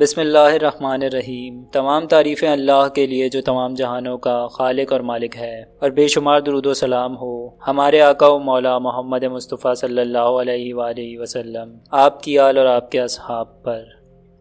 بسم اللہ الرحمن الرحیم۔ تمام تعریفیں اللہ کے لیے جو تمام جہانوں کا خالق اور مالک ہے، اور بے شمار درود و سلام ہو ہمارے آقا و مولا محمد مصطفیٰ صلی اللہ علیہ وآلہ وسلم، آپ کی آل اور آپ کے اصحاب پر۔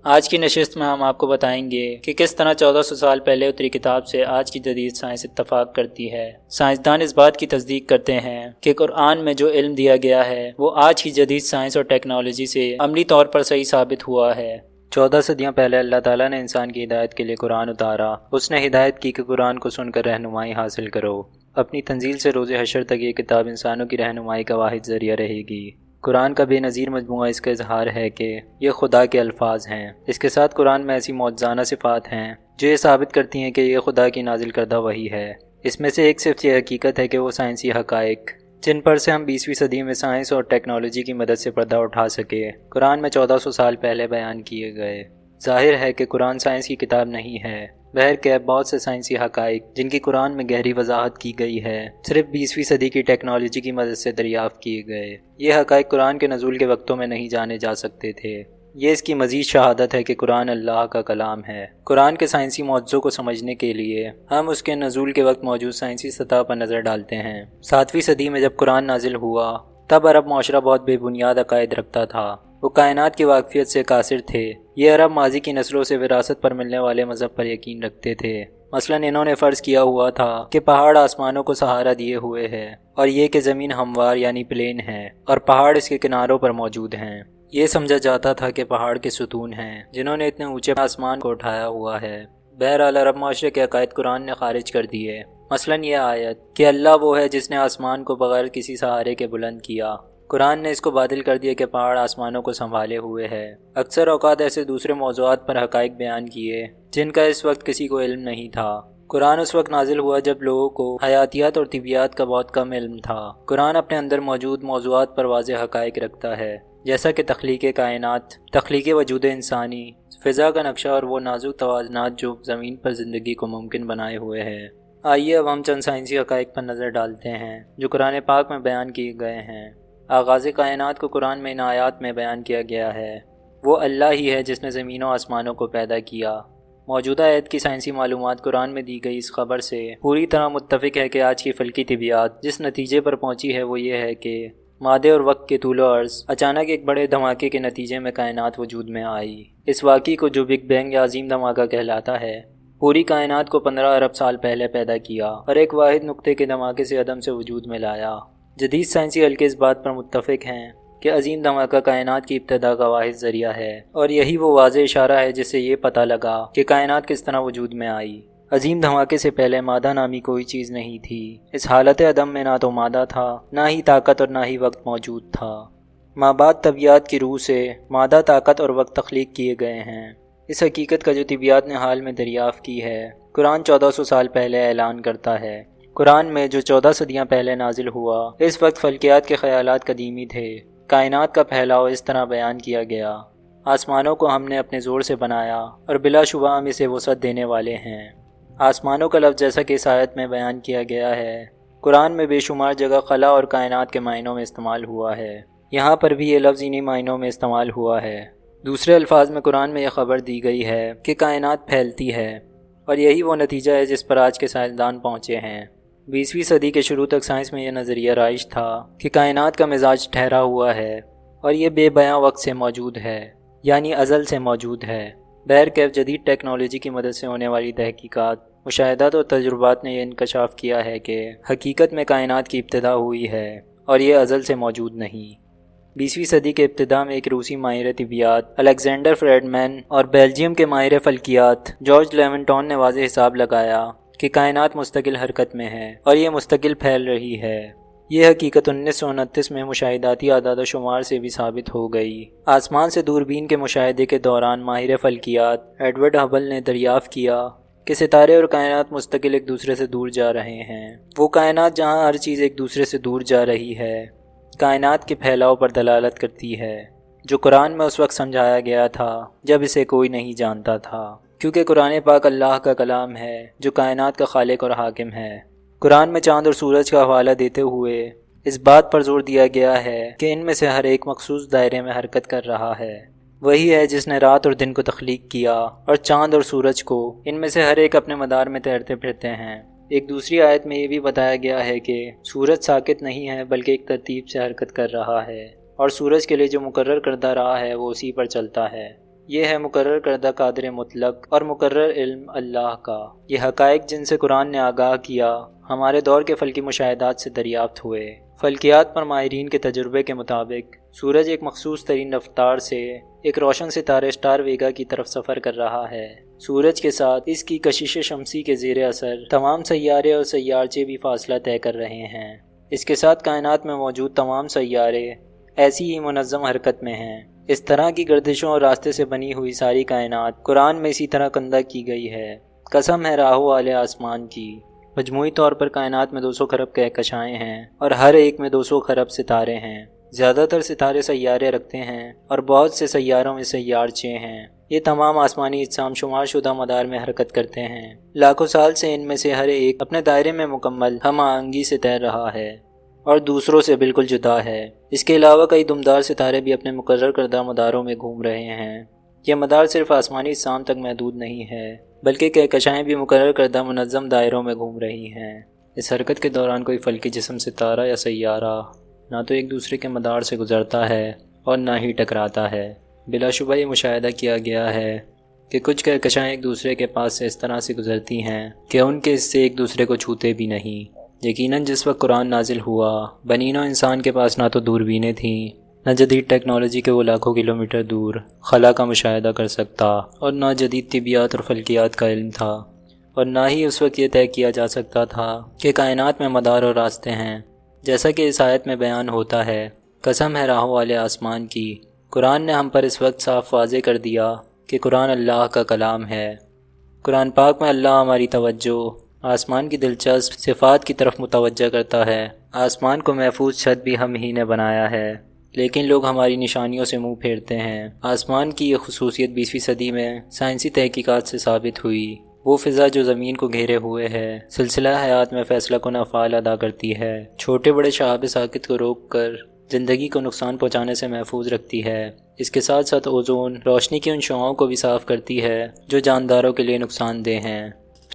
آج کی نشست میں ہم آپ کو بتائیں گے کہ کس طرح 1400 سال پہلے اتری کتاب سے آج کی جدید سائنس اتفاق کرتی ہے۔ سائنسدان اس بات کی تصدیق کرتے ہیں کہ قرآن میں جو علم دیا گیا ہے وہ آج کی جدید سائنس اور ٹیکنالوجی سے عملی طور پر صحیح ثابت ہوا ہے۔ 14 صدیاں پہلے اللہ تعالیٰ نے انسان کی ہدایت کے لیے قرآن اتارا۔ اس نے ہدایت کی کہ قرآن کو سن کر رہنمائی حاصل کرو۔ اپنی تنزیل سے روز حشر تک یہ کتاب انسانوں کی رہنمائی کا واحد ذریعہ رہے گی۔ قرآن کا بے نظیر مجموعہ اس کا اظہار ہے کہ یہ خدا کے الفاظ ہیں۔ اس کے ساتھ قرآن میں ایسی معجزانہ صفات ہیں جو یہ ثابت کرتی ہیں کہ یہ خدا کی نازل کردہ وحی ہے۔ اس میں سے ایک صرف یہ حقیقت ہے کہ وہ سائنسی حقائق جن پر سے ہم 20ویں صدی میں سائنس اور ٹیکنالوجی کی مدد سے پردہ اٹھا سکے، قرآن میں 1400 سال پہلے بیان کیے گئے۔ ظاہر ہے کہ قرآن سائنس کی کتاب نہیں ہے، بہرکیف بہت سے سائنسی حقائق جن کی قرآن میں گہری وضاحت کی گئی ہے صرف 20ویں صدی کی ٹیکنالوجی کی مدد سے دریافت کیے گئے۔ یہ حقائق قرآن کے نزول کے وقتوں میں نہیں جانے جا سکتے تھے۔ یہ اس کی مزید شہادت ہے کہ قرآن اللہ کا کلام ہے۔ قرآن کے سائنسی معجزوں کو سمجھنے کے لیے ہم اس کے نزول کے وقت موجود سائنسی سطح پر نظر ڈالتے ہیں۔ 7ویں صدی میں جب قرآن نازل ہوا تب عرب معاشرہ بہت بے بنیاد عقائد رکھتا تھا۔ وہ کائنات کی واقفیت سے قاصر تھے۔ یہ عرب ماضی کی نسلوں سے وراثت پر ملنے والے مذہب پر یقین رکھتے تھے۔ مثلا انہوں نے فرض کیا ہوا تھا کہ پہاڑ آسمانوں کو سہارا دیے ہوئے ہے، اور یہ کہ زمین ہموار یعنی پلین ہے اور پہاڑ اس کے کناروں پر موجود ہیں۔ یہ سمجھا جاتا تھا کہ پہاڑ کے ستون ہیں جنہوں نے اتنے اونچے آسمان کو اٹھایا ہوا ہے۔ بہرحال عرب معاشرے کے عقائد قرآن نے خارج کر دیے۔ مثلا یہ آیت کہ اللہ وہ ہے جس نے آسمان کو بغیر کسی سہارے کے بلند کیا، قرآن نے اس کو باطل کر دیا کہ پہاڑ آسمانوں کو سنبھالے ہوئے ہے۔ اکثر اوقات ایسے دوسرے موضوعات پر حقائق بیان کیے جن کا اس وقت کسی کو علم نہیں تھا۔ قرآن اس وقت نازل ہوا جب لوگوں کو حیاتیات اور طبیعیات کا بہت کم علم تھا۔ قرآن اپنے اندر موجود موضوعات پر واضح حقائق رکھتا ہے، جیسا کہ تخلیق کائنات، تخلیق وجود انسانی، فضا کا نقشہ اور وہ نازک توازنات جو زمین پر زندگی کو ممکن بنائے ہوئے ہیں۔ آئیے اب ہم چند سائنسی حقائق پر نظر ڈالتے ہیں جو قرآن پاک میں بیان کیے گئے ہیں۔ آغاز کائنات کو قرآن میں ان آیات میں بیان کیا گیا ہے۔ وہ اللہ ہی ہے جس نے زمین و آسمانوں کو پیدا کیا۔ موجودہ آیت کی سائنسی معلومات قرآن میں دی گئی اس خبر سے پوری طرح متفق ہے کہ آج کی فلکی طبیعیات جس نتیجے پر پہنچی ہے وہ یہ ہے کہ مادے اور وقت کے طول و عرض اچانک ایک بڑے دھماکے کے نتیجے میں کائنات وجود میں آئی۔ اس واقعے کو جو بگ بینگ یا عظیم دھماکہ کہلاتا ہے، پوری کائنات کو 15 ارب سال پہلے پیدا کیا اور ایک واحد نقطے کے دھماکے سے عدم سے وجود میں لایا۔ جدید سائنسی حلقے اس بات پر متفق ہیں کہ عظیم دھماکہ کائنات کی ابتدا کا واحد ذریعہ ہے، اور یہی وہ واضح اشارہ ہے جس سے یہ پتہ لگا کہ کائنات کس طرح وجود میں آئی۔ عظیم دھماکے سے پہلے مادہ نامی کوئی چیز نہیں تھی۔ اس حالت عدم میں نہ تو مادہ تھا، نہ ہی طاقت اور نہ ہی وقت موجود تھا۔ مابعد طبیعیات کی روح سے مادہ، طاقت اور وقت تخلیق کیے گئے ہیں۔ اس حقیقت کا جو طبیعیات نے حال میں دریافت کی ہے، قرآن 1400 سال پہلے اعلان کرتا ہے۔ قرآن میں جو 14 صدیاں پہلے نازل ہوا، اس وقت فلکیات کے خیالات قدیمی تھے۔ کائنات کا پھیلاؤ اس طرح بیان کیا گیا: آسمانوں کو ہم نے اپنے زور سے بنایا اور بلا شبہ ہم اسے وسعت دینے والے ہیں۔ آسمانوں کا لفظ جیسا کہ اس آیت میں بیان کیا گیا ہے، قرآن میں بے شمار جگہ خلا اور کائنات کے معنوں میں استعمال ہوا ہے۔ یہاں پر بھی یہ لفظ انہی معنوں میں استعمال ہوا ہے۔ دوسرے الفاظ میں قرآن میں یہ خبر دی گئی ہے کہ کائنات پھیلتی ہے، اور یہی وہ نتیجہ ہے جس پر آج کے سائنسدان پہنچے ہیں۔ 20ویں صدی کے شروع تک سائنس میں یہ نظریہ رائج تھا کہ کائنات کا مزاج ٹھہرا ہوا ہے اور یہ بے بیاں وقت سے موجود ہے، یعنی ازل سے موجود ہے۔ بہرکیف جدید ٹیکنالوجی کی مدد سے ہونے والی تحقیقات، مشاہدات اور تجربات نے یہ انکشاف کیا ہے کہ حقیقت میں کائنات کی ابتدا ہوئی ہے اور یہ ازل سے موجود نہیں۔ 20ویں صدی کے ابتدا میں ایک روسی ماہر طبیعیات الیگزینڈر فریڈمین اور بیلجیم کے ماہر فلکیات جارج لیونٹون نے واضح حساب لگایا کہ کائنات مستقل حرکت میں ہے اور یہ مستقل پھیل رہی ہے۔ یہ حقیقت 1929 میں مشاہداتی اعداد و شمار سے بھی ثابت ہو گئی۔ آسمان سے دوربین کے مشاہدے کے دوران ماہر فلکیات ایڈورڈ ہبل نے دریافت کیا کہ ستارے اور کائنات مستقل ایک دوسرے سے دور جا رہے ہیں۔ وہ کائنات جہاں ہر چیز ایک دوسرے سے دور جا رہی ہے، کائنات کے پھیلاؤ پر دلالت کرتی ہے، جو قرآن میں اس وقت سمجھایا گیا تھا جب اسے کوئی نہیں جانتا تھا، کیونکہ قرآن پاک اللہ کا کلام ہے جو کائنات کا خالق اور حاکم ہے۔ قرآن میں چاند اور سورج کا حوالہ دیتے ہوئے اس بات پر زور دیا گیا ہے کہ ان میں سے ہر ایک مخصوص دائرے میں حرکت کر رہا ہے۔ وہی ہے جس نے رات اور دن کو تخلیق کیا اور چاند اور سورج کو، ان میں سے ہر ایک اپنے مدار میں تیرتے پھرتے ہیں۔ ایک دوسری آیت میں یہ بھی بتایا گیا ہے کہ سورج ساکت نہیں ہے بلکہ ایک ترتیب سے حرکت کر رہا ہے، اور سورج کے لیے جو مقرر کردہ راہ ہے وہ اسی پر چلتا ہے۔ یہ ہے مقرر کردہ قادر مطلق اور مقرر علم اللہ کا۔ یہ حقائق جن سے قرآن نے آگاہ کیا ہمارے دور کے فلکی مشاہدات سے دریافت ہوئے۔ فلکیات پر ماہرین کے تجربے کے مطابق سورج ایک مخصوص ترین رفتار سے ایک روشن ستارے سٹار ویگا کی طرف سفر کر رہا ہے۔ سورج کے ساتھ اس کی کشش شمسی کے زیر اثر تمام سیارے اور سیارچے بھی فاصلہ طے کر رہے ہیں۔ اس کے ساتھ کائنات میں موجود تمام سیارے ایسی ہی منظم حرکت میں ہیں۔ اس طرح کی گردشوں اور راستے سے بنی ہوئی ساری کائنات قرآن میں اسی طرح کندہ کی گئی ہے۔ قسم ہے راہو والے آسمان کی، مجموعی طور پر کائنات میں 200 خرب کہکشائیں ہیں اور ہر ایک میں 200 خرب ستارے ہیں۔ زیادہ تر ستارے سیارے رکھتے ہیں اور بہت سے سیاروں میں سیارچے ہیں۔ یہ تمام آسمانی اجسام شمار شدہ مدار میں حرکت کرتے ہیں۔ لاکھوں سال سے ان میں سے ہر ایک اپنے دائرے میں مکمل ہم آہنگی سے تیر رہا ہے اور دوسروں سے بالکل جدا ہے۔ اس کے علاوہ کئی دمدار ستارے بھی اپنے مقرر کردہ مداروں میں گھوم رہے ہیں۔ یہ مدار صرف آسمانی اجسام تک محدود نہیں ہے بلکہ کہکشائیں بھی مقرر کردہ منظم دائروں میں گھوم رہی ہیں۔ اس حرکت کے دوران کوئی فلکی جسم ستارہ یا سیارہ نہ تو ایک دوسرے کے مدار سے گزرتا ہے اور نہ ہی ٹکراتا ہے۔ بلا شبہ یہ مشاہدہ کیا گیا ہے کہ کچھ کہکشائیں ایک دوسرے کے پاس سے اس طرح سے گزرتی ہیں کہ ان کے حصے ایک دوسرے کو چھوتے بھی نہیں۔ یقیناً جس وقت قرآن نازل ہوا بنی نوع انسان کے پاس نہ تو دوربینیں تھیں، نہ جدید ٹیکنالوجی کے وہ لاکھوں کلومیٹر دور خلا کا مشاہدہ کر سکتا، اور نہ جدید طبیعیات اور فلکیات کا علم تھا، اور نہ ہی اس وقت یہ طے کیا جا سکتا تھا کہ کائنات میں مدار اور راستے ہیں۔ جیسا کہ اس آیت میں بیان ہوتا ہے، قسم ہے راہوں والے آسمان کی، قرآن نے ہم پر اس وقت صاف واضح کر دیا کہ قرآن اللہ کا کلام ہے۔ قرآن پاک میں اللہ ہماری توجہ آسمان کی دلچسپ صفات کی طرف متوجہ کرتا ہے۔ آسمان کو محفوظ چھت بھی ہم ہی نے بنایا ہے، لیکن لوگ ہماری نشانیوں سے منہ پھیرتے ہیں۔ آسمان کی یہ خصوصیت 20ویں صدی میں سائنسی تحقیقات سے ثابت ہوئی۔ وہ فضا جو زمین کو گھیرے ہوئے ہے، سلسلہ حیات میں فیصلہ کن افعال ادا کرتی ہے، چھوٹے بڑے شہاب ثاقب کو روک کر زندگی کو نقصان پہنچانے سے محفوظ رکھتی ہے۔ اس کے ساتھ ساتھ اوزون روشنی کی ان شعاؤں کو بھی صاف کرتی ہے جو جانداروں کے لیے نقصان دہ ہیں۔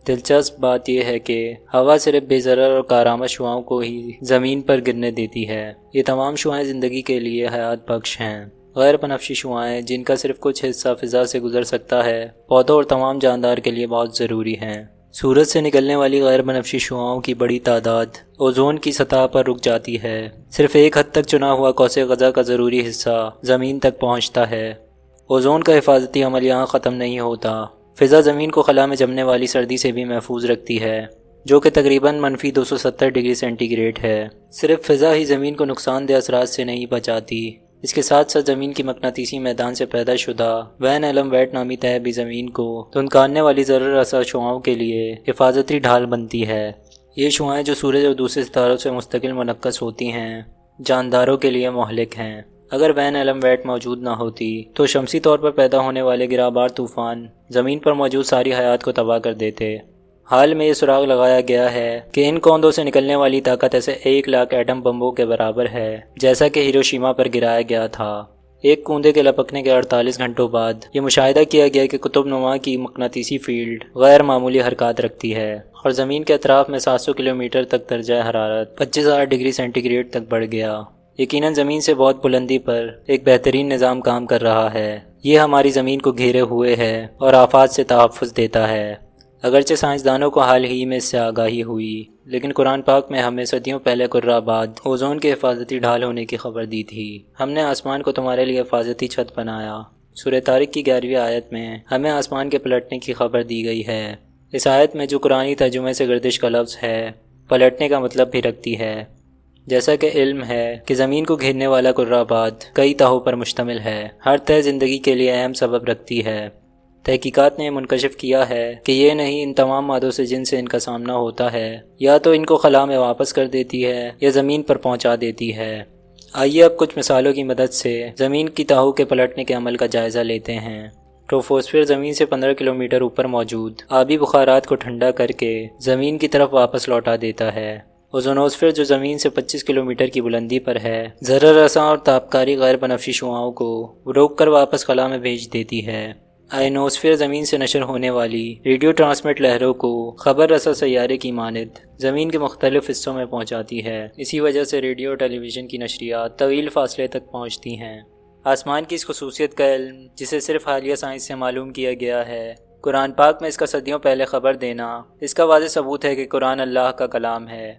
دلچسپ بات یہ ہے کہ ہوا صرف بے ضرر اور کارآمد شعاؤں کو ہی زمین پر گرنے دیتی ہے۔ یہ تمام شعائیں زندگی کے لیے حیات بخش ہیں۔ غیر بنفشی شعائیں جن کا صرف کچھ حصہ فضا سے گزر سکتا ہے، پودوں اور تمام جاندار کے لیے بہت ضروری ہیں۔ سورج سے نکلنے والی غیر بنفشی شعاؤں کی بڑی تعداد اوزون کی سطح پر رک جاتی ہے۔ صرف ایک حد تک چنا ہوا قوس قزح کا ضروری حصہ زمین تک پہنچتا ہے۔ اوزون کا حفاظتی عمل یہاں ختم نہیں ہوتا۔ فضا زمین کو خلا میں جمنے والی سردی سے بھی محفوظ رکھتی ہے، جو کہ تقریباً -270 ڈگری سینٹی گریڈ ہے۔ صرف فضا ہی زمین کو نقصان دہ اثرات سے نہیں بچاتی، اس کے ساتھ ساتھ زمین کی مقناطیسی میدان سے پیدا شدہ وین ایلم ویٹ نامی تہ بھی زمین کو دھنکارنے والی ضرر رساں شعاؤں کے لیے حفاظتی ڈھال بنتی ہے۔ یہ شعائیں جو سورج اور دوسرے ستاروں سے مستقل منعکس ہوتی ہیں، جانداروں کے لیے مہلک ہیں۔ اگر وین ایلم ویٹ موجود نہ ہوتی تو شمسی طور پر پیدا ہونے والے گرابار طوفان زمین پر موجود ساری حیات کو تباہ کر دیتے۔ حال میں یہ سراغ لگایا گیا ہے کہ ان کوندوں سے نکلنے والی طاقت ایسے 1,00,000 ایٹم بمبوں کے برابر ہے جیسا کہ ہیروشیما پر گرایا گیا تھا۔ ایک کوندے کے لپکنے کے 48 گھنٹوں بعد یہ مشاہدہ کیا گیا کہ قطب نما کی مقناطیسی فیلڈ غیر معمولی حرکات رکھتی ہے اور زمین کے اطراف میں 700 کلومیٹر تک درجہ حرارت 25,000 ڈگری سینٹی گریڈ تک بڑھ گیا۔ یقیناً زمین سے بہت بلندی پر ایک بہترین نظام کام کر رہا ہے۔ یہ ہماری زمین کو گھیرے ہوئے ہے اور آفات سے تحفظ دیتا ہے۔ اگرچہ سائنسدانوں کو حال ہی میں اس سے آگاہی ہوئی، لیکن قرآن پاک میں ہمیں صدیوں پہلے قرہ بعد اوزون کے حفاظتی ڈھال ہونے کی خبر دی تھی۔ ہم نے آسمان کو تمہارے لیے حفاظتی چھت بنایا۔ سورہ طارق کی 11ویں آیت میں ہمیں آسمان کے پلٹنے کی خبر دی گئی ہے۔ اس آیت میں جو قرآنی ترجمے سے گردش کا لفظ ہے، پلٹنے کا مطلب بھی رکھتی ہے۔ جیسا کہ علم ہے کہ زمین کو گھیرنے والا قرہ بعد کئی تہوں پر مشتمل ہے، ہر تہ زندگی کے لیے اہم سبب رکھتی ہے۔ تحقیقات نے منکشف کیا ہے کہ یہ نہیں ان تمام مادوں سے جن سے ان کا سامنا ہوتا ہے یا تو ان کو خلا میں واپس کر دیتی ہے یا زمین پر پہنچا دیتی ہے۔ آئیے اب کچھ مثالوں کی مدد سے زمین کی تہوں کے پلٹنے کے عمل کا جائزہ لیتے ہیں۔ ٹروپوسفیئر زمین سے 15 کلومیٹر اوپر موجود آبی بخارات کو ٹھنڈا کر کے زمین کی طرف واپس لوٹا دیتا ہے۔ اوزونوسفیر جو زمین سے 25 کلومیٹر کی بلندی پر ہے، ذرہ رساں اور تابکاری غیر بنفشی شعاؤں کو روک کر واپس خلا میں بھیج دیتی ہے۔ آئنوسفیر زمین سے نشر ہونے والی ریڈیو ٹرانسمٹ لہروں کو خبر رساں سیارے کی مانند زمین کے مختلف حصوں میں پہنچاتی ہے۔ اسی وجہ سے ریڈیو اور ٹیلی ویژن کی نشریات طویل فاصلے تک پہنچتی ہیں۔ آسمان کی اس خصوصیت کا علم، جسے صرف حالیہ سائنس سے معلوم کیا گیا ہے، قرآن پاک میں اس کا صدیوں پہلے خبر دینا، اس کا واضح ثبوت ہے کہ قرآن اللہ کا کلام ہے۔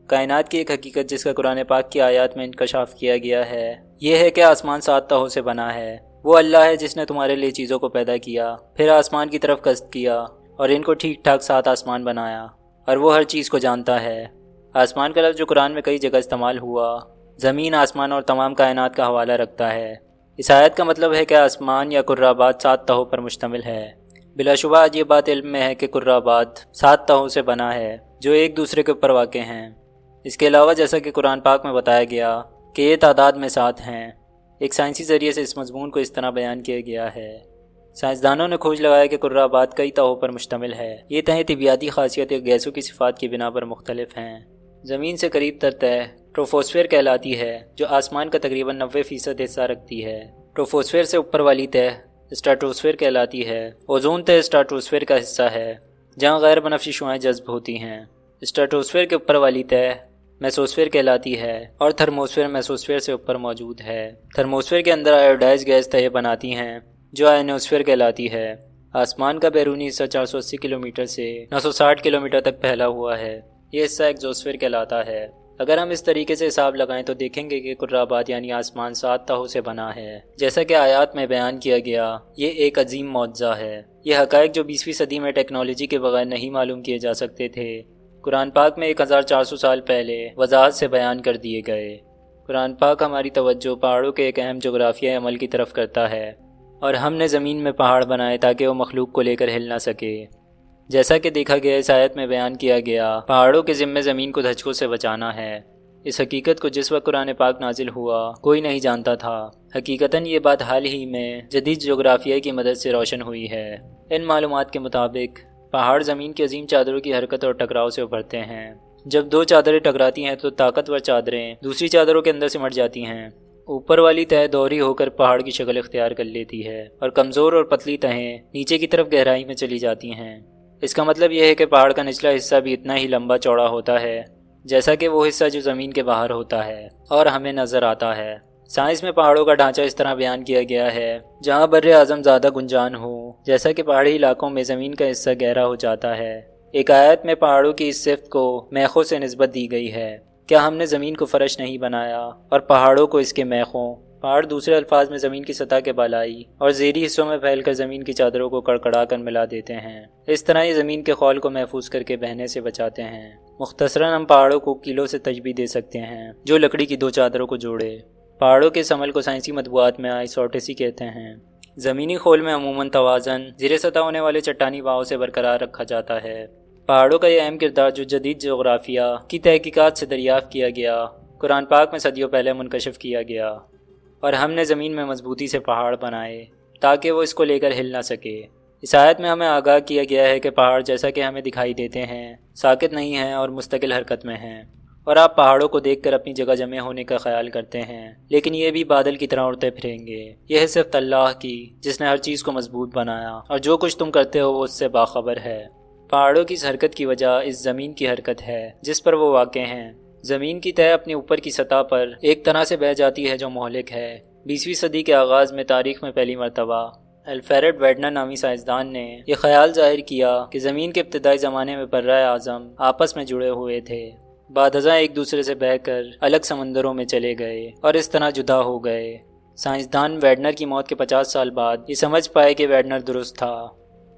کائنات کی ایک حقیقت جس کا قرآن پاک کی آیات میں انکشاف کیا گیا ہے، یہ ہے کہ آسمان 7 تہوں سے بنا ہے۔ وہ اللہ ہے جس نے تمہارے لیے چیزوں کو پیدا کیا، پھر آسمان کی طرف قصد کیا اور ان کو ٹھیک ٹھاک 7 آسمان بنایا، اور وہ ہر چیز کو جانتا ہے۔ آسمان کا لفظ جو قرآن میں کئی جگہ استعمال ہوا، زمین، آسمان اور تمام کائنات کا حوالہ رکھتا ہے۔ اس آیت کا مطلب ہے کہ آسمان یا کرہ-آباد 7 تہوں پر مشتمل ہے۔ بلا شبہ آج یہ بات علم میں ہے کہ کرہ-آباد 7 تہوں سے بنا ہے جو ایک دوسرے کے اوپر واقع ہیں۔ اس کے علاوہ جیسا کہ قرآن پاک میں بتایا گیا کہ یہ تعداد میں 7 ہیں، ایک سائنسی ذریعے سے اس مضمون کو اس طرح بیان کیا گیا ہے۔ سائنسدانوں نے کھوج لگایا کہ کرہ-آباد کئی تہوں پر مشتمل ہے۔ یہ تہیں طبیعیاتی خاصیت یا گیسوں کی صفات کی بنا پر مختلف ہیں۔ زمین سے قریب تر تہ ٹروفوسفیر کہلاتی ہے، جو آسمان کا تقریباً 90% حصہ رکھتی ہے۔ ٹروفوسفیر سے اوپر والی تہ اسٹریٹوسفیر کہلاتی ہے۔ اوزون تہ اسٹریٹوسفیر کا حصہ ہے، جہاں غیر بنفشی شعاعیں جذب ہوتی ہیں۔ اسٹریٹوسفیر کے اوپر والی تہ میسوسفیر کہلاتی ہے، اور تھرموسفیر میسوسفیر سے اوپر موجود ہے۔ تھرموسفیر کے اندر آیوڈائز گیس تہیں بناتی ہیں جو آئنوسفیر کہلاتی ہے۔ آسمان کا بیرونی حصہ 480 کلومیٹر سے 960 کلومیٹر تک پھیلا ہوا ہے۔ یہ حصہ ایگزوسفیر کہلاتا ہے۔ اگر ہم اس طریقے سے حساب لگائیں تو دیکھیں گے کہ کرہ-آباد یعنی آسمان 7 تہوں سے بنا ہے۔ جیسا کہ آیات میں بیان کیا گیا، یہ ایک عظیم معجزہ ہے۔ یہ حقائق جو 20ویں صدی میں ٹیکنالوجی کے بغیر نہیں معلوم کیے جا سکتے تھے، قرآن پاک میں 1400 سال پہلے وضاحت سے بیان کر دیے گئے۔ قرآن پاک ہماری توجہ پہاڑوں کے ایک اہم جغرافیائی عمل کی طرف کرتا ہے، اور ہم نے زمین میں پہاڑ بنائے تاکہ وہ مخلوق کو لے کر ہل نہ سکے۔ جیسا کہ دیکھا گیا، اس آیت میں بیان کیا گیا، پہاڑوں کے ذمے زمین کو دھچکوں سے بچانا ہے۔ اس حقیقت کو جس وقت قرآن پاک نازل ہوا کوئی نہیں جانتا تھا۔ حقیقتاً یہ بات حال ہی میں جدید جغرافیہ کی مدد سے روشن ہوئی ہے۔ ان معلومات کے مطابق پہاڑ زمین کی عظیم چادروں کی حرکت اور ٹکراؤ سے ابھرتے ہیں۔ جب 2 چادریں ٹکراتی ہیں تو طاقتور چادریں دوسری چادروں کے اندر سمٹ جاتی ہیں۔ اوپر والی تہ دوہری ہو کر پہاڑ کی شکل اختیار کر لیتی ہے، اور کمزور اور پتلی تہیں نیچے کی طرف گہرائی میں چلی جاتی ہیں۔ اس کا مطلب یہ ہے کہ پہاڑ کا نچلا حصہ بھی اتنا ہی لمبا چوڑا ہوتا ہے جیسا کہ وہ حصہ جو زمین کے باہر ہوتا ہے اور ہمیں نظر آتا ہے۔ سائنس میں پہاڑوں کا ڈھانچہ اس طرح بیان کیا گیا ہے جہاں بر اعظم زیادہ گنجان ہو، جیسا کہ پہاڑی علاقوں میں زمین کا حصہ گہرا ہو جاتا ہے۔ ایک آیت میں پہاڑوں کی اس صفت کو میخوں سے نسبت دی گئی ہے۔ کیا ہم نے زمین کو فرش نہیں بنایا اور پہاڑوں کو اس کے میخوں؟ پہاڑ دوسرے الفاظ میں زمین کی سطح کے بالائی اور زیریں حصوں میں پھیل کر زمین کی چادروں کو کڑکڑا کر ملا دیتے ہیں۔ اس طرح یہ زمین کے خول کو محفوظ کر کے بہنے سے بچاتے ہیں۔ مختصراً ہم پہاڑوں کو کیلوں سے تشبیہ دے سکتے ہیں جو لکڑی کی 2 چادروں کو جوڑے۔ پہاڑوں کے اس عمل کو سائنسی مطبوعات میں آئسوٹیسی کہتے ہیں۔ زمینی خول میں عموماً توازن زیر سطح ہونے والے چٹانی بہاؤ سے برقرار رکھا جاتا ہے۔ پہاڑوں کا یہ اہم کردار جو جدید جغرافیہ کی تحقیقات سے دریافت کیا گیا، قرآن پاک میں صدیوں پہلے منکشف کیا گیا، اور ہم نے زمین میں مضبوطی سے پہاڑ بنائے تاکہ وہ اس کو لے کر ہل نہ سکے۔ اس آیت میں ہمیں آگاہ کیا گیا ہے کہ پہاڑ جیسا کہ ہمیں دکھائی دیتے ہیں ساکت نہیں ہیں اور مستقل حرکت میں ہیں، اور آپ پہاڑوں کو دیکھ کر اپنی جگہ جمع ہونے کا خیال کرتے ہیں، لیکن یہ بھی بادل کی طرح اڑتے پھریں گے۔ یہ ہے صرف اللہ کی جس نے ہر چیز کو مضبوط بنایا، اور جو کچھ تم کرتے ہو وہ اس سے باخبر ہے۔ پہاڑوں کی اس حرکت کی وجہ اس زمین کی حرکت ہے جس پر وہ واقع ہیں۔ زمین کی تہ اپنے اوپر کی سطح پر ایک طرح سے بہہ جاتی ہے جو مہلک ہے۔ 20ویں صدی کے آغاز میں تاریخ میں پہلی مرتبہ الفریڈ ویڈنر نامی سائنسدان نے یہ خیال ظاہر کیا کہ زمین کے ابتدائی زمانے میں برۂ اعظم آپس میں جڑے ہوئے تھے، بعد ازاں ایک دوسرے سے بہہ کر الگ سمندروں میں چلے گئے اور اس طرح جدا ہو گئے۔ سائنسدان ویڈنر کی موت کے 50 سال بعد یہ سمجھ پائے کہ ویڈنر درست تھا۔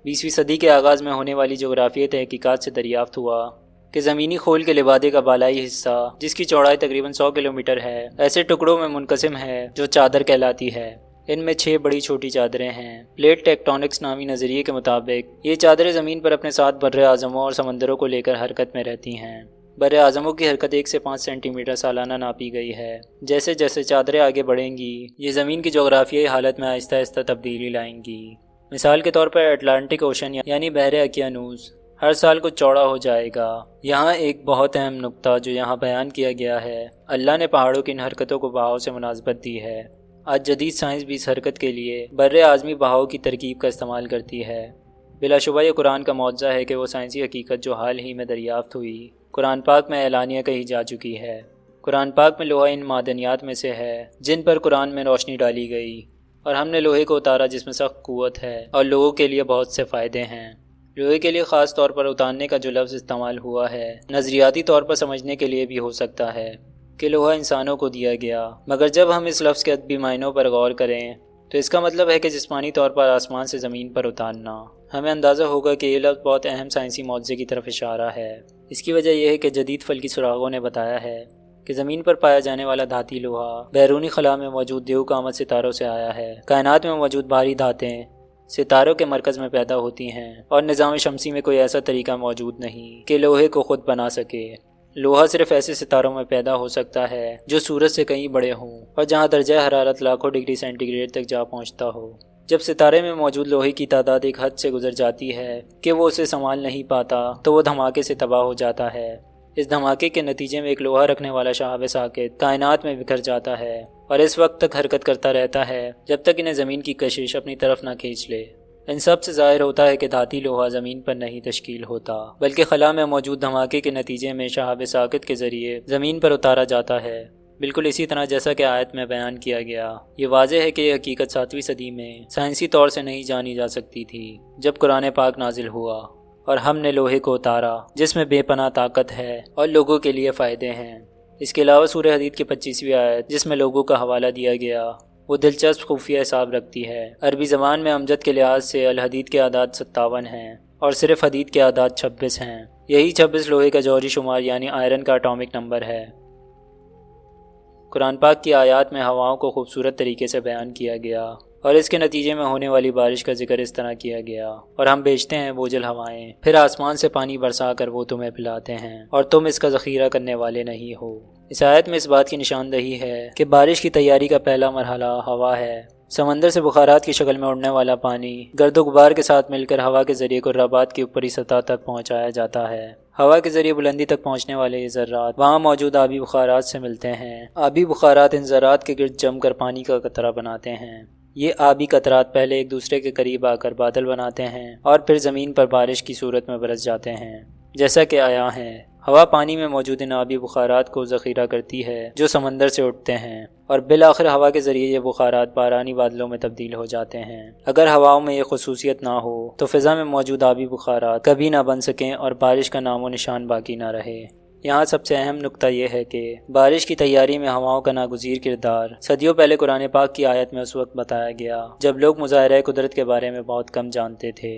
20ویں صدی کے آغاز میں ہونے والی جغرافیائی تحقیقات سے دریافت ہوا کہ زمینی خول کے لبادے کا بالائی حصہ جس کی چوڑائی تقریباً 100 کلومیٹر ہے، ایسے ٹکڑوں میں منقسم ہے جو چادر کہلاتی ہے۔ ان میں 6 بڑی چھوٹی چادریں ہیں۔ پلیٹ ٹیکٹونکس نامی نظریے کے مطابق یہ چادریں زمین پر اپنے ساتھ بر اعظموں اور سمندروں کو لے کر حرکت میں رہتی ہیں۔ بر اعظموں کی حرکت 1 سے 5 سینٹی میٹر سالانہ ناپی گئی ہے۔ جیسے جیسے چادریں آگے بڑھیں گی یہ زمین کی جغرافیائی حالت میں آہستہ آہستہ تبدیلی لائیں گی۔ مثال کے طور پر اٹلانٹک اوشن یعنی بحر اقیانوس ہر سال کچھ چوڑا ہو جائے گا۔ یہاں ایک بہت اہم نقطہ جو یہاں بیان کیا گیا ہے، اللہ نے پہاڑوں کی ان حرکتوں کو بہاؤ سے مناسبت دی ہے۔ آج جدید سائنس بھی اس حرکت کے لیے بر اعظمی بہاؤ کی ترکیب کا استعمال کرتی ہے۔ بلا شبہ یہ قرآن کا معجزہ ہے کہ وہ سائنسی حقیقت جو حال ہی میں دریافت ہوئی، قرآن پاک میں اعلانیہ کہی جا چکی ہے۔ قرآن پاک میں لوہا ان معدنیات میں سے ہے جن پر قرآن میں روشنی ڈالی گئی، اور ہم نے لوہے کو اتارا جس میں سخت قوت ہے اور لوگوں کے لیے بہت سے فائدے ہیں۔ لوہے کے لیے خاص طور پر اتارنے کا جو لفظ استعمال ہوا ہے، نظریاتی طور پر سمجھنے کے لیے بھی ہو سکتا ہے کہ لوہا انسانوں کو دیا گیا، مگر جب ہم اس لفظ کے ادبی معنوں پر غور کریں تو اس کا مطلب ہے کہ جسمانی طور پر آسمان سے زمین پر اتارنا۔ ہمیں اندازہ ہوگا کہ یہ لفظ بہت اہم سائنسی معجزے کی طرف اشارہ ہے۔ اس کی وجہ یہ ہے کہ جدید فلکی سراغوں نے بتایا ہے کہ زمین پر پایا جانے والا دھاتی لوہا بیرونی خلا میں موجود دیو کا آمد ستاروں سے آیا ہے۔ کائنات میں موجود بھاری دھاتیں ستاروں کے مرکز میں پیدا ہوتی ہیں، اور نظام شمسی میں کوئی ایسا طریقہ موجود نہیں کہ لوہے کو خود بنا سکے۔ لوہا صرف ایسے ستاروں میں پیدا ہو سکتا ہے جو سورج سے کہیں بڑے ہوں اور جہاں درجہ حرارت لاکھوں ڈگری سینٹی گریڈ تک جا پہنچتا ہو۔ جب ستارے میں موجود لوہے کی تعداد ایک حد سے گزر جاتی ہے کہ وہ اسے سنبھال نہیں پاتا تو وہ دھماکے سے تباہ ہو جاتا ہے۔ اس دھماکے کے نتیجے میں ایک لوہا رکھنے والا شہاب ساکت کائنات میں بکھر جاتا ہے اور اس وقت تک حرکت کرتا رہتا ہے جب تک انہیں زمین کی کشش اپنی طرف نہ کھینچ لے۔ ان سب سے ظاہر ہوتا ہے کہ دھاتی لوہا زمین پر نہیں تشکیل ہوتا، بلکہ خلا میں موجود دھماکے کے نتیجے میں شہاب ساکت کے ذریعے زمین پر اتارا جاتا ہے، بالکل اسی طرح جیسا کہ آیت میں بیان کیا گیا۔ یہ واضح ہے کہ یہ حقیقت 7ویں صدی میں سائنسی طور سے نہیں جانی جا سکتی تھی جب قرآن پاک نازل ہوا اور ہم نے لوہے کو اتارا جس میں بے پناہ طاقت ہے اور لوگوں کے لیے فائدے ہیں۔ اس کے علاوہ سورہ حدید کی 25ویں آیت جس میں لوگوں کا حوالہ دیا گیا وہ دلچسپ خفیہ حساب رکھتی ہے۔ عربی زبان میں امجد کے لحاظ سے الحدید کے اعداد 57 ہیں اور صرف حدید کے اعداد 26 ہیں۔ یہی 26 لوہے کا جوہری شمار یعنی آئرن کا اٹامک نمبر ہے۔ قرآن پاک کی آیات میں ہواؤں کو خوبصورت طریقے سے بیان کیا گیا اور اس کے نتیجے میں ہونے والی بارش کا ذکر اس طرح کیا گیا، اور ہم بیچتے ہیں بوجھل ہوائیں، پھر آسمان سے پانی برسا کر وہ تمہیں پلاتے ہیں اور تم اس کا ذخیرہ کرنے والے نہیں ہو۔ اس آیت میں اس بات کی نشاندہی ہے کہ بارش کی تیاری کا پہلا مرحلہ ہوا ہے۔ سمندر سے بخارات کی شکل میں اڑنے والا پانی گرد و غبار کے ساتھ مل کر ہوا کے ذریعے قربات کی اوپری سطح تک پہنچایا جاتا ہے۔ ہوا کے ذریعے بلندی تک پہنچنے والے یہ ذرات وہاں موجود آبی بخارات سے ملتے ہیں۔ آبی بخارات ان ذرات کے گرد جم کر پانی کا قطرہ بناتے ہیں۔ یہ آبی قطرات پہلے ایک دوسرے کے قریب آ کر بادل بناتے ہیں اور پھر زمین پر بارش کی صورت میں برس جاتے ہیں، جیسا کہ آیا ہے۔ ہوا پانی میں موجود ان آبی بخارات کو ذخیرہ کرتی ہے جو سمندر سے اٹھتے ہیں، اور بالآخر ہوا کے ذریعے یہ بخارات بارانی بادلوں میں تبدیل ہو جاتے ہیں۔ اگر ہواؤں میں یہ خصوصیت نہ ہو تو فضا میں موجود آبی بخارات کبھی نہ بن سکیں اور بارش کا نام و نشان باقی نہ رہے۔ یہاں سب سے اہم نقطہ یہ ہے کہ بارش کی تیاری میں ہواؤں کا ناگزیر کردار صدیوں پہلے قرآن پاک کی آیت میں اس وقت بتایا گیا جب لوگ مظاہرہ قدرت کے بارے میں بہت کم جانتے تھے۔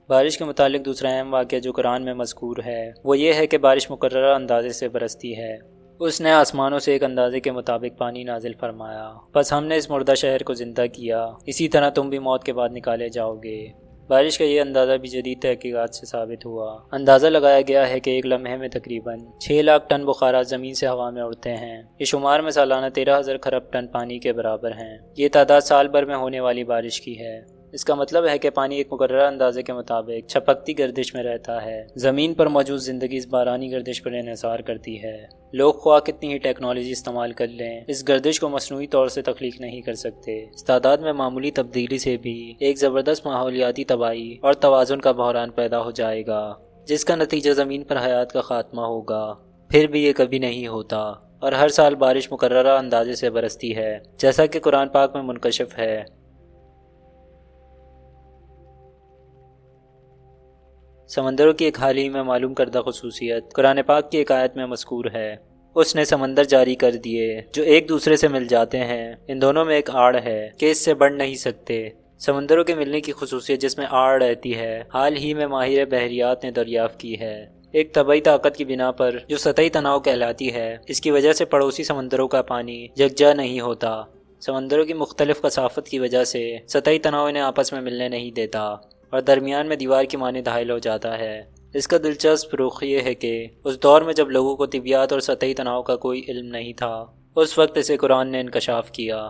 بارش کے متعلق دوسرا اہم واقعہ جو قرآن میں مذکور ہے وہ یہ ہے کہ بارش مقررہ اندازے سے برستی ہے۔ اس نے آسمانوں سے ایک اندازے کے مطابق پانی نازل فرمایا، پس ہم نے اس مردہ شہر کو زندہ کیا، اسی طرح تم بھی موت کے بعد نکالے جاؤ گے۔ بارش کا یہ اندازہ بھی جدید تحقیقات سے ثابت ہوا۔ اندازہ لگایا گیا ہے کہ ایک لمحے میں تقریباً 6 لاکھ ٹن بخارات زمین سے ہوا میں اڑتے ہیں۔ یہ شمار میں سالانہ 13,000 خرب ٹن پانی کے برابر ہیں۔ یہ تعداد سال بھر میں ہونے والی بارش کی ہے۔ اس کا مطلب ہے کہ پانی ایک مقررہ اندازے کے مطابق چھپکتی گردش میں رہتا ہے۔ زمین پر موجود زندگی اس بارانی گردش پر انحصار کرتی ہے۔ لوگ خواہ کتنی ہی ٹیکنالوجی استعمال کر لیں، اس گردش کو مصنوعی طور سے تخلیق نہیں کر سکتے۔ اس تعداد میں معمولی تبدیلی سے بھی ایک زبردست ماحولیاتی تباہی اور توازن کا بحران پیدا ہو جائے گا، جس کا نتیجہ زمین پر حیات کا خاتمہ ہوگا۔ پھر بھی یہ کبھی نہیں ہوتا، اور ہر سال بارش مقررہ اندازے سے برستی ہے، جیسا کہ قرآن پاک میں منکشف ہے۔ سمندروں کی ایک حال ہی میں معلوم کردہ خصوصیت قرآن پاک کی ایک آیت میں مذکور ہے۔ اس نے سمندر جاری کر دیے جو ایک دوسرے سے مل جاتے ہیں، ان دونوں میں ایک آڑ ہے کہ اس سے بڑھ نہیں سکتے۔ سمندروں کے ملنے کی خصوصیت جس میں آڑ رہتی ہے حال ہی میں ماہر بحریات نے دریافت کی ہے۔ ایک طبعی طاقت کی بنا پر جو سطحی تناؤ کہلاتی ہے، اس کی وجہ سے پڑوسی سمندروں کا پانی یکجا نہیں ہوتا۔ سمندروں کی مختلف کثافت کی وجہ سے سطحی تناؤ انہیں آپس میں ملنے نہیں دیتا اور درمیان میں دیوار کی مانند حائل ہو جاتا ہے۔ اس کا دلچسپ رخ یہ ہے کہ اس دور میں جب لوگوں کو طبیعیات اور سطحی تناؤ کا کوئی علم نہیں تھا، اس وقت اسے قرآن نے انکشاف کیا۔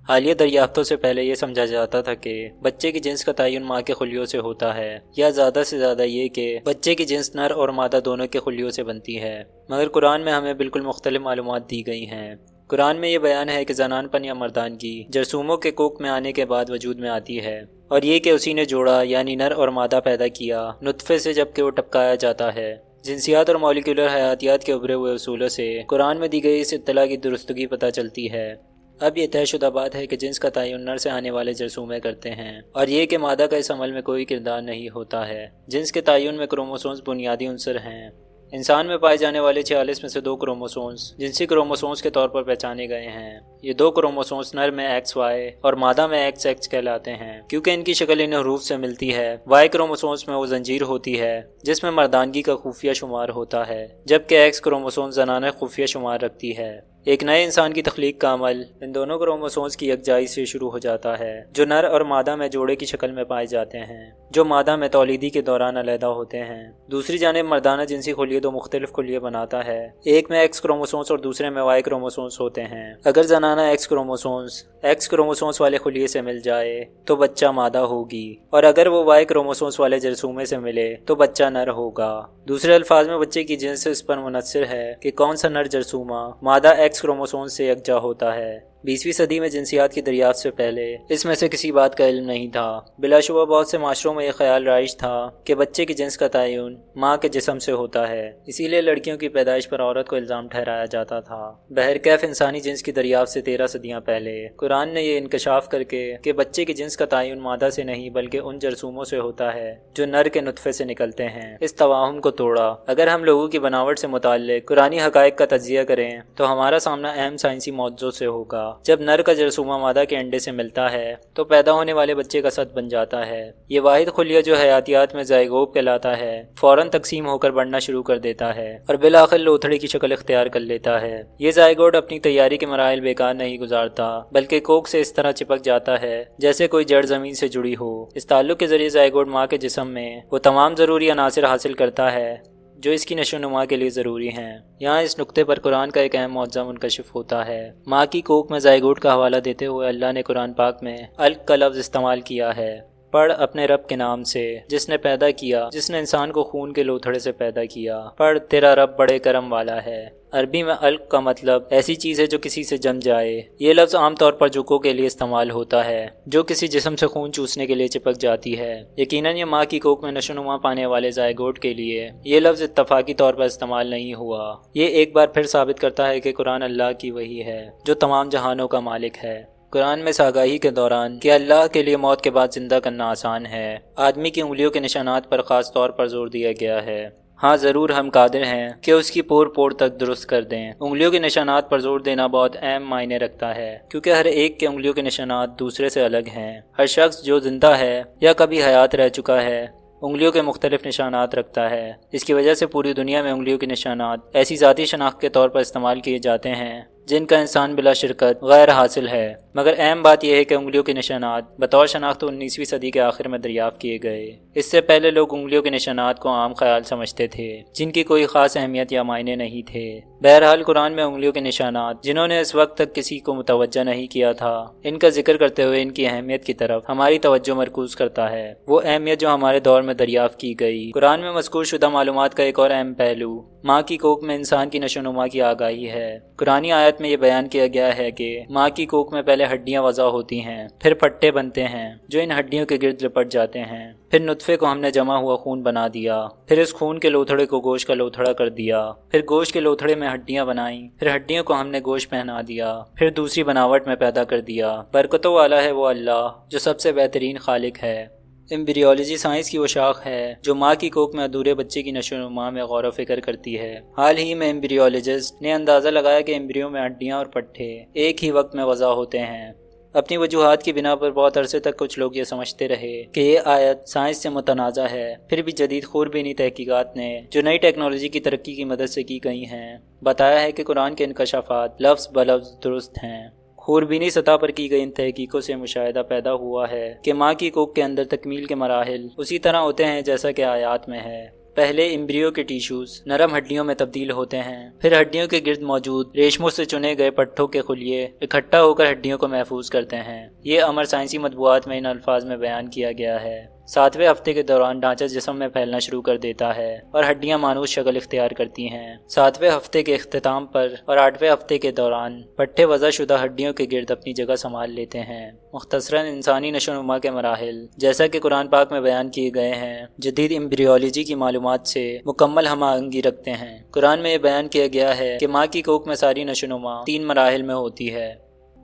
حالیہ دریافتوں سے پہلے یہ سمجھا جاتا تھا کہ بچے کی جنس کا تعین ماں کے خلیوں سے ہوتا ہے، یا زیادہ سے زیادہ یہ کہ بچے کی جنس نر اور مادہ دونوں کے خلیوں سے بنتی ہے، مگر قرآن میں ہمیں بالکل مختلف معلومات دی گئی ہیں۔ قرآن میں یہ بیان ہے کہ زنان پن یا مردانگی جرثوموں کے کوکھ میں آنے کے بعد وجود میں آتی ہے، اور یہ کہ اسی نے جوڑا یعنی نر اور مادہ پیدا کیا نطفے سے جب کہ وہ ٹپکایا جاتا ہے۔ جنسیات اور مالیکولر حیاتیات کے ابھرے ہوئے اصولوں سے قرآن میں دی گئی اس اطلاع کی درستگی پتہ چلتی ہے۔ اب یہ طے شدہ بات ہے کہ جنس کا تعین نر سے آنے والے جرثومے کرتے ہیں، اور یہ کہ مادہ کا اس عمل میں کوئی کردار نہیں ہوتا ہے۔ جنس کے تعین میں کروموسومز بنیادی عنصر ہیں۔ انسان میں پائے جانے والے 46 میں سے 2 کروموسومز جنسی کروموسومز کے طور پر پہچانے گئے ہیں۔ یہ 2 کروموسومز نر میں XY اور مادہ میں XX کہلاتے ہیں، کیونکہ ان کی شکل ان حروف سے ملتی ہے۔ Y کروموسومز میں وہ زنجیر ہوتی ہے جس میں مردانگی کا خفیہ شمار ہوتا ہے، جبکہ X کروموسوم زنانہ خفیہ شمار رکھتی ہے۔ ایک نئے انسان کی تخلیق کا عمل ان دونوں کروموسومز کی یکجائی سے شروع ہو جاتا ہے، جو نر اور مادہ میں جوڑے کی شکل میں پائے جاتے ہیں، جو مادہ میں تولیدی کے دوران علیحدہ ہوتے ہیں۔ دوسری جانب مردانہ جنسی خلیے 2 مختلف خلیے بناتا ہے، ایک میں X کروموسومز اور دوسرے میں Y کروموسومز ہوتے ہیں۔ اگر زنانہ X کروموسومز والے خلیے سے مل جائے تو بچہ مادہ ہوگی، اور اگر وہ Y کروموسومز والے جرثومے سے ملے تو بچہ نر ہوگا۔ دوسرے الفاظ میں بچے کی جنس اس پر منحصر ہے کہ کون سا نر جرثومہ مادہ X کروموسوم سے یکجا ہوتا ہے۔ 20ویں صدی میں جنسیات کی دریافت سے پہلے اس میں سے کسی بات کا علم نہیں تھا۔ بلا شبہ بہت سے معاشروں میں یہ خیال رائج تھا کہ بچے کی جنس کا تعین ماں کے جسم سے ہوتا ہے، اسی لیے لڑکیوں کی پیدائش پر عورت کو الزام ٹھہرایا جاتا تھا۔ بہرکیف انسانی جنس کی دریافت سے 13 صدیاں پہلے قرآن نے یہ انکشاف کر کے کہ بچے کی جنس کا تعین مادہ سے نہیں بلکہ ان جرثوموں سے ہوتا ہے جو نر کے نطفے سے نکلتے ہیں، اس توہم کو توڑا۔ اگر ہم لوگوں کی بناوٹ سے متعلق قرآنی حقائق کا تجزیہ کریں تو ہمارا سامنا اہم سائنسی معجزوں سے ہوگا۔ جب نر کا جرثومہ مادہ کے انڈے سے ملتا ہے تو پیدا ہونے والے بچے کا سد بن جاتا ہے۔ یہ واحد خلیہ جو حیاتیات میں زائگوٹ کہلاتا ہے فوراً تقسیم ہو کر بڑھنا شروع کر دیتا ہے اور بالآخر لوتھڑے کی شکل اختیار کر لیتا ہے۔ یہ زائگوٹ اپنی تیاری کے مراحل بیکار نہیں گزارتا بلکہ کوکھ سے اس طرح چپک جاتا ہے جیسے کوئی جڑ زمین سے جڑی ہو۔ اس تعلق کے ذریعے زائگوٹ ماں کے جسم میں وہ تمام ضروری عناصر حاصل کرتا ہے جو اس کی نشو و نما کے لیے ضروری ہیں۔ یہاں اس نقطے پر قرآن کا ایک اہم معجزہ منکشف ہوتا ہے۔ ماں کی کوکھ میں زائگوٹ کا حوالہ دیتے ہوئے اللہ نے قرآن پاک میں الق کا لفظ استعمال کیا ہے۔ پڑھ اپنے رب کے نام سے جس نے پیدا کیا، جس نے انسان کو خون کے لوتھڑے سے پیدا کیا۔ پڑھ تیرا رب بڑے کرم والا ہے۔ عربی میں الق کا مطلب ایسی چیز ہے جو کسی سے جم جائے۔ یہ لفظ عام طور پر جوکوں کے لیے استعمال ہوتا ہے جو کسی جسم سے خون چوسنے کے لیے چپک جاتی ہے۔ یقیناً یہ ماں کی کوکھ میں نشو و نما پانے والے زائگوٹ کے لیے یہ لفظ اتفاقی طور پر استعمال نہیں ہوا۔ یہ ایک بار پھر ثابت کرتا ہے کہ قرآن اللہ کی وحی ہے جو تمام جہانوں کا مالک ہے۔ قرآن میں اس آگاہی کے دوران کہ اللہ کے لیے موت کے بعد زندہ کرنا آسان ہے، آدمی کی انگلیوں کے نشانات پر خاص طور پر زور دیا گیا ہے۔ ہاں ضرور ہم قادر ہیں کہ اس کی پور پور تک درست کر دیں۔ انگلیوں کے نشانات پر زور دینا بہت اہم معنی رکھتا ہے کیونکہ ہر ایک کے انگلیوں کے نشانات دوسرے سے الگ ہیں۔ ہر شخص جو زندہ ہے یا کبھی حیات رہ چکا ہے انگلیوں کے مختلف نشانات رکھتا ہے۔ اس کی وجہ سے پوری دنیا میں انگلیوں کے نشانات ایسی ذاتی شناخت کے طور پر استعمال کیے جاتے ہیں جن کا انسان بلا شرکت غیر حاصل ہے، مگر اہم بات یہ ہے کہ انگلیوں کے نشانات بطور شناخت 19ویں صدی کے آخر میں دریافت کیے گئے۔ اس سے پہلے لوگ انگلیوں کے نشانات کو عام خیال سمجھتے تھے جن کی کوئی خاص اہمیت یا معنی نہیں تھے۔ بہرحال قرآن میں انگلیوں کے نشانات جنہوں نے اس وقت تک کسی کو متوجہ نہیں کیا تھا ان کا ذکر کرتے ہوئے ان کی اہمیت کی طرف ہماری توجہ مرکوز کرتا ہے، وہ اہمیت جو ہمارے دور میں دریافت کی گئی۔ قرآن میں مذکور شدہ معلومات کا ایک اور اہم پہلو ماں کی کوکھ میں انسان کی نشو و نما کی آگاہی ہے۔ قرآنی آیت میں یہ بیان کیا گیا ہے کہ ماں کی کوکھ میں پہلے ہڈیاں وضع ہوتی ہیں، پھر پٹے بنتے ہیں جو ان ہڈیوں کے گرد لپٹ جاتے ہیں، پھر نطفے کو ہم نے جمع ہوا خون بنا دیا، پھر اس خون کے لوتھڑے کو گوشت کا لوتھڑا کر دیا، پھر گوشت کے لوتھڑے میں ہڈیاں بنائیں، پھر ہڈیوں کو ہم نے گوشت پہنا دیا، پھر دوسری بناوٹ میں پیدا کر دیا۔ برکتوں والا ہے وہ اللہ جو سب سے بہترین خالق ہے۔ ایمبریولوجی سائنس کی وہ شاخ ہے جو ماں کی کوکھ میں ادھورے بچے کی نشو و نما میں غور و فکر کرتی ہے۔ حال ہی میں ایمبریولوجسٹ نے اندازہ لگایا کہ ایمبریو میں ہڈیاں اور پٹھے ایک ہی وقت میں وضع ہوتے ہیں۔ اپنی وجوہات کی بنا پر بہت عرصے تک کچھ لوگ یہ سمجھتے رہے کہ یہ آیت سائنس سے متنازع ہے، پھر بھی جدید خوربینی تحقیقات نے جو نئی ٹیکنالوجی کی ترقی کی مدد سے کی گئی ہیں بتایا ہے کہ قرآن کے انکشافات لفظ بلفظ درست ہیں۔ خوربینی سطح پر کی گئی ان تحقیقوں سے مشاہدہ پیدا ہوا ہے کہ ماں کی کوکھ کے اندر تکمیل کے مراحل اسی طرح ہوتے ہیں جیسا کہ آیات میں ہے۔ پہلے امبریو کے ٹیشوز نرم ہڈیوں میں تبدیل ہوتے ہیں، پھر ہڈیوں کے گرد موجود ریشموں سے چنے گئے پٹھوں کے خلیے اکٹھا ہو کر ہڈیوں کو محفوظ کرتے ہیں۔ یہ امر سائنسی مطبوعات میں ان الفاظ میں بیان کیا گیا ہے۔ 7ویں ہفتے کے دوران ڈھانچہ جسم میں پھیلنا شروع کر دیتا ہے اور ہڈیاں مانوس شکل اختیار کرتی ہیں۔ 7ویں ہفتے کے اختتام پر اور 8ویں ہفتے کے دوران پٹھے وضع شدہ ہڈیوں کے گرد اپنی جگہ سنبھال لیتے ہیں۔ مختصراً انسانی نشو و نما کے مراحل جیسا کہ قرآن پاک میں بیان کیے گئے ہیں جدید ایمبریولوجی کی معلومات سے مکمل ہم آہنگی رکھتے ہیں۔ قرآن میں یہ بیان کیا گیا ہے کہ ماں کی کوکھ میں ساری نشو و نما 3 مراحل میں ہوتی ہے۔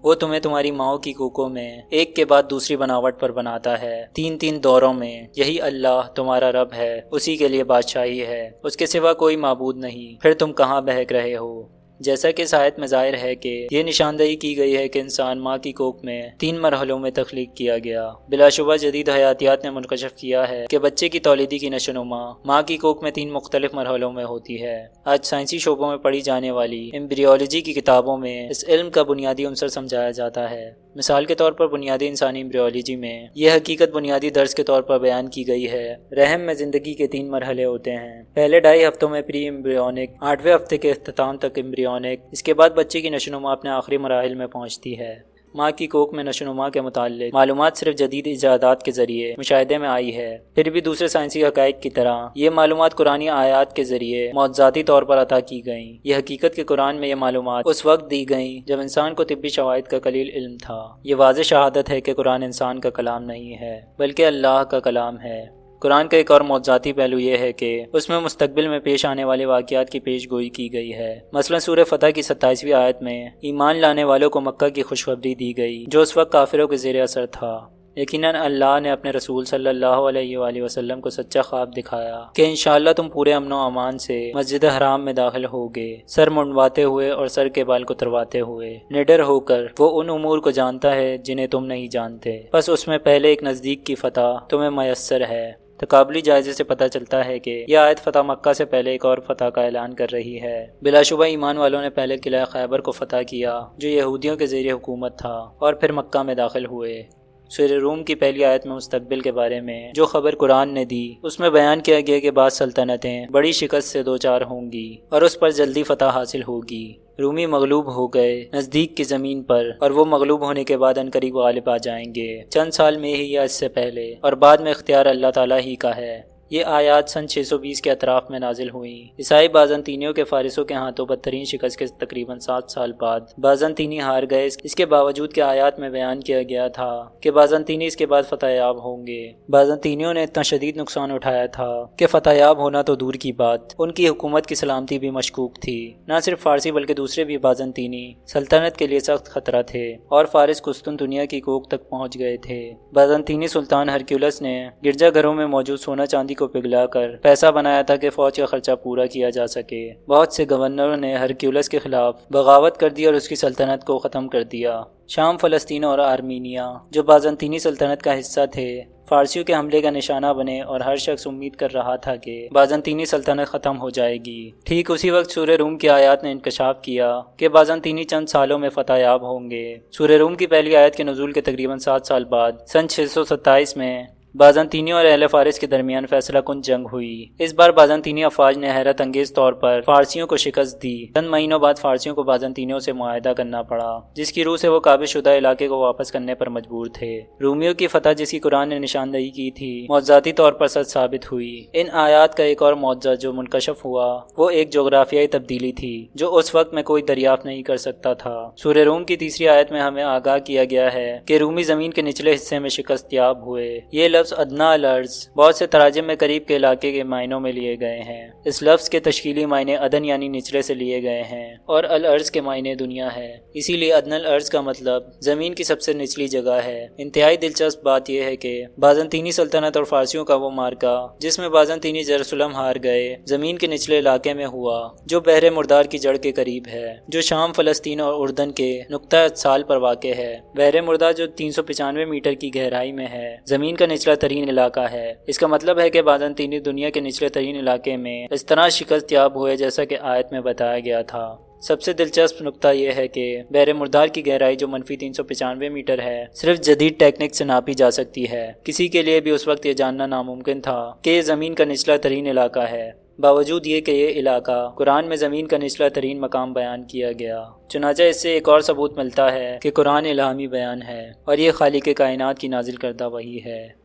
وہ تمہیں تمہاری ماؤں کی کوکھوں میں ایک کے بعد دوسری بناوٹ پر بناتا ہے، 3 دوروں میں۔ یہی اللہ تمہارا رب ہے، اسی کے لیے بادشاہی ہے، اس کے سوا کوئی معبود نہیں، پھر تم کہاں بہک رہے ہو؟ جیسا کہ اس آیت میں ظاہر ہے کہ یہ نشاندہی کی گئی ہے کہ انسان ماں کی کوکھ میں 3 مرحلوں میں تخلیق کیا گیا۔ بلا شبہ جدید حیاتیات نے منکشف کیا ہے کہ بچے کی تولیدی کی نشو و نما ماں کی کوکھ میں 3 مختلف مرحلوں میں ہوتی ہے۔ آج سائنسی شعبوں میں پڑھی جانے والی ایمبریولوجی کی کتابوں میں اس علم کا بنیادی عنصر سمجھایا جاتا ہے۔ مثال کے طور پر بنیادی انسانی ایمبریولوجی میں یہ حقیقت بنیادی درس کے طور پر بیان کی گئی ہے۔ رحم میں زندگی کے 3 مرحلے ہوتے ہیں۔ پہلے 2.5 ہفتوں میں پری ایمبریونک، 8ویں ہفتے کے اختتام تک ایمبریونک، اس کے بعد بچے کی نشو و نما اپنے آخری مراحل میں پہنچتی ہے۔ ماں کی کوکھ میں نشو و نما کے متعلق معلومات صرف جدید ایجادات کے ذریعے مشاہدے میں آئی ہے، پھر بھی دوسرے سائنسی حقائق کی طرح یہ معلومات قرآنی آیات کے ذریعے معجزاتی طور پر عطا کی گئیں۔ یہ حقیقت کہ قرآن میں یہ معلومات اس وقت دی گئیں جب انسان کو طبی شواہد کا قلیل علم تھا۔ یہ واضح شہادت ہے کہ قرآن انسان کا کلام نہیں ہے بلکہ اللہ کا کلام ہے۔ قرآن کا ایک اور معجزاتی پہلو یہ ہے کہ اس میں مستقبل میں پیش آنے والے واقعات کی پیش گوئی کی گئی ہے۔ مثلا سورہ فتح کی 27ویں آیت میں ایمان لانے والوں کو مکہ کی خوشخبری دی گئی جو اس وقت کافروں کے زیر اثر تھا۔ یقیناً اللہ نے اپنے رسول صلی اللہ علیہ وآلہ وسلم کو سچا خواب دکھایا کہ انشاءاللہ تم پورے امن و امان سے مسجد حرام میں داخل ہوگے، سر منڈواتے ہوئے اور سر کے بال کترواتے ہوئے، نڈر ہو کر۔ وہ ان امور کو جانتا ہے جنہیں تم نہیں جانتے، بس اس میں پہلے ایک نزدیک کی فتح تمہیں میسر ہے۔ تقابلی جائزے سے پتہ چلتا ہے کہ یہ آیت فتح مکہ سے پہلے ایک اور فتح کا اعلان کر رہی ہے۔ بلا شبہ ایمان والوں نے پہلے قلعہ خیبر کو فتح کیا جو یہودیوں کے زیر حکومت تھا اور پھر مکہ میں داخل ہوئے۔ سورہ روم کی پہلی آیت میں مستقبل کے بارے میں جو خبر قرآن نے دی اس میں بیان کیا گیا کہ بعض سلطنتیں بڑی شکست سے دوچار ہوں گی اور اس پر جلدی فتح حاصل ہوگی۔ رومی مغلوب ہو گئے نزدیک کی زمین پر، اور وہ مغلوب ہونے کے بعد عنقریب غالب آ جائیں گے، چند سال میں ہی یا اس سے پہلے، اور بعد میں اختیار اللہ تعالیٰ ہی کا ہے۔ یہ آیات سن 620 کے اطراف میں نازل ہوئیں۔ عیسائی بازنطینیوں کے فارسوں کے ہاتھوں بدترین شکست کے تقریباً 7 سال بعد بازنطینی ہار گئے۔ اس کے باوجود کہ آیات میں بیان کیا گیا تھا کہ بازنطینی اس کے بعد فتح یاب ہوں گے۔ بازنطینیوں نے اتنا شدید نقصان اٹھایا تھا کہ فتح یاب ہونا تو دور کی بات، ان کی حکومت کی سلامتی بھی مشکوک تھی۔ نہ صرف فارسی بلکہ دوسرے بھی بازنطینی سلطنت کے لیے سخت خطرہ تھے اور فارس قسطن دنیا کی کوکھ تک پہنچ گئے تھے۔ بازنطینی سلطان ہرکیولس نے گرجا گھروں میں موجود سونا چاندی کو پگھلا کر پیسہ بنایا تھا کہ فوج کا خرچہ پورا کیا جا سکے۔ بہت سے گورنروں نے ہرکیولس کے خلاف بغاوت کر دی اور اس کی سلطنت کو ختم کر دیا۔ شام، فلسطین اور آرمینیا جو بازنطینی سلطنت کا حصہ تھے فارسیوں کے حملے کا نشانہ بنے، اور ہر شخص امید کر رہا تھا کہ بازنطینی سلطنت ختم ہو جائے گی۔ ٹھیک اسی وقت سورہ روم کی آیات نے انکشاف کیا کہ بازنطینی چند سالوں میں فتح یاب ہوں گے۔ سورہ روم کی پہلی آیت کے نزول کے تقریباً 7 سال بعد سن 627 میں بازنطینیوں اور اہل فارس کے درمیان فیصلہ کن جنگ ہوئی۔ اس بار بازنطینی افواج نے حیرت انگیز طور پر فارسیوں کو شکست دی۔ چند مہینوں بعد فارسیوں کو بازنطینیوں سے معاہدہ کرنا پڑا، جس کی روح سے وہ قابض شدہ علاقے کو واپس کرنے پر مجبور تھے۔ رومیوں کی فتح جس کی قرآن نے نشاندہی کی تھی معجزاتی طور پر سچ ثابت ہوئی۔ ان آیات کا ایک اور معجزہ جو منکشف ہوا وہ ایک جغرافیائی تبدیلی تھی جو اس وقت میں کوئی دریافت نہیں کر سکتا تھا۔ سورہ روم کی تیسری آیت میں ہمیں آگاہ کیا گیا ہے کہ رومی زمین کے نچلے حصے میں شکست یاب ہوئے۔ یہ لفظ ادنا الارض بہت سے تراجم میں قریب کے علاقے کے معنوں میں لیے گئے ہیں۔ اس لفظ کے تشکیلی معنی ادن یعنی نچلے سے لیے گئے ہیں اور الارض کے معنی دنیا ہے، اسی لیے ادن الارض کا مطلب زمین کی سب سے نچلی جگہ ہے۔ انتہائی دلچسپ بات یہ ہے کہ بازنطینی سلطنت اور فارسیوں کا وہ معرکہ جس میں بازنطینی یروشلم ہار گئے زمین کے نچلے علاقے میں ہوا جو بحر مردار کی جڑ کے قریب ہے، جو شام، فلسطین اور اردن کے نقطہ اتصال پر واقع ہے۔ بحر مردار جو 395 میٹر کی گہرائی میں ہے زمین کا نچلا ترین علاقہ ہے۔ اس کا مطلب ہے کہ بازنطینی دنیا کے نچلے ترین علاقے میں اس طرح شکست یاب ہوئے جیسا کہ آیت میں بتایا گیا تھا۔ سب سے دلچسپ نقطہ یہ ہے کہ بحر مردار کی گہرائی جو منفی 395 میٹر ہے صرف جدید ٹیکنک سے ناپی جا سکتی ہے۔ کسی کے لیے بھی اس وقت یہ جاننا ناممکن تھا کہ یہ زمین کا نچلا ترین علاقہ ہے، باوجود یہ کہ یہ علاقہ قرآن میں زمین کا نچلا ترین مقام بیان کیا گیا۔ چنانچہ اس سے ایک اور ثبوت ملتا ہے کہ قرآن الہامی بیان ہے اور یہ خالق کائنات کی نازل کردہ وحی ہے۔